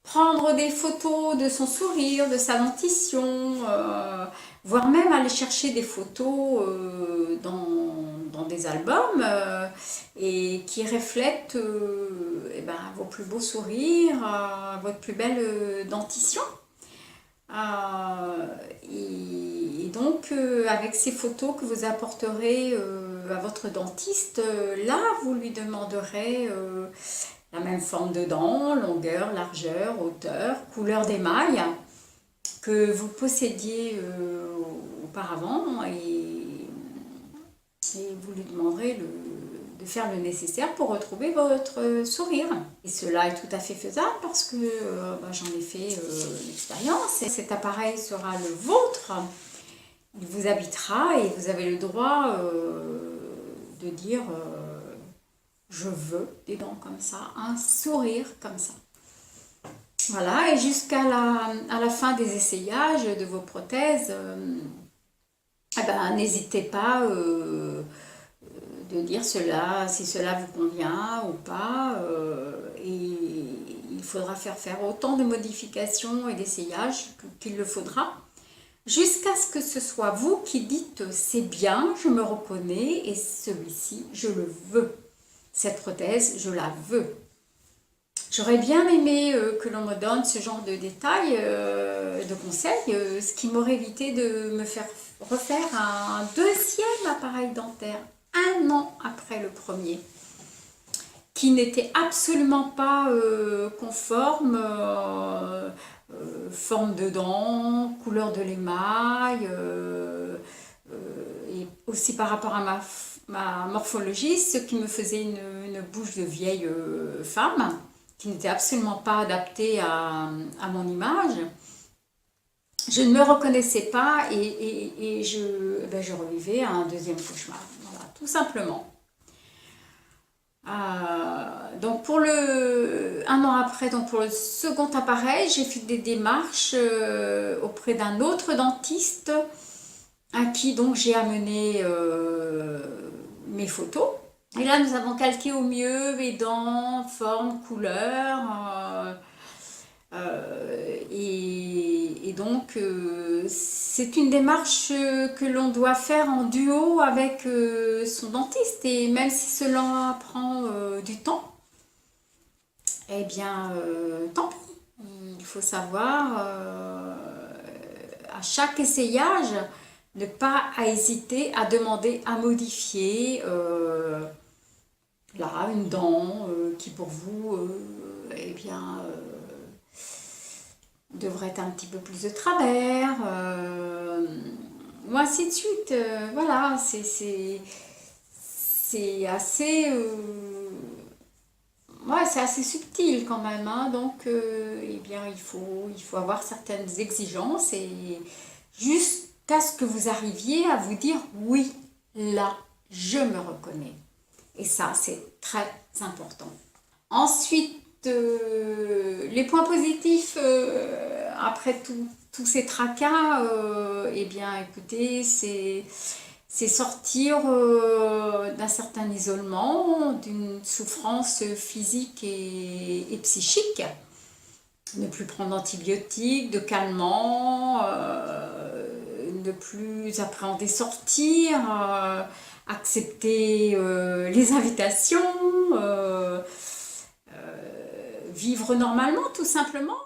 prendre des photos de son sourire, de sa dentition, voire même aller chercher des photos dans des albums et qui reflètent vos plus beaux sourires, votre plus belle dentition. Et donc, avec ces photos que vous apporterez à votre dentiste, là, vous lui demanderez la même forme de dents, longueur, largeur, hauteur, couleur d'émail que vous possédiez auparavant et vous lui demanderez de faire le nécessaire pour retrouver votre sourire. Et cela est tout à fait faisable parce que j'en ai fait l'expérience. Et cet appareil sera le vôtre. Il vous habitera et vous avez le droit de dire je veux des dents comme ça, un sourire comme ça. Voilà, et jusqu'à la fin des essayages de vos prothèses, n'hésitez pas de dire si cela vous convient ou pas. Et il faudra faire autant de modifications et d'essayages qu'il le faudra, jusqu'à ce que ce soit vous qui dites c'est bien, je me reconnais et celui-ci, je le veux. Cette prothèse, je la veux. J'aurais bien aimé que l'on me donne ce genre de détails, de conseils, ce qui m'aurait évité de me faire refaire un deuxième appareil dentaire 1 an après le premier, qui n'était absolument pas conforme, forme de dents, couleur de l'émail, et aussi par rapport à ma morphologie, ce qui me faisait une bouche de vieille femme, qui n'était absolument pas adaptée à mon image. Je ne me reconnaissais pas et je revivais un deuxième cauchemar. Voilà, tout simplement. Donc pour 1 an après, donc pour le second appareil, j'ai fait des démarches auprès d'un autre dentiste à qui donc j'ai amené mes photos. Et là, nous avons calqué au mieux les dents, forme, couleur. Et donc, c'est une démarche que l'on doit faire en duo avec son dentiste. Et même si cela prend du temps, eh bien, tant pis. Il faut savoir, à chaque essayage, ne pas hésiter à demander à modifier là une dent qui pour vous devrait être un petit peu plus de travers, ou ainsi de suite. Voilà, c'est assez c'est assez subtil quand même, hein. Donc il faut avoir certaines exigences et jusqu'à ce que vous arriviez à vous dire oui, là je me reconnais. Et ça, c'est très important. Ensuite, les points positifs après tous ces tracas, écoutez, c'est sortir d'un certain isolement, d'une souffrance physique et psychique. Ne plus prendre d'antibiotiques, de calmants, ne plus appréhender sortir, accepter les invitations, vivre normalement tout simplement.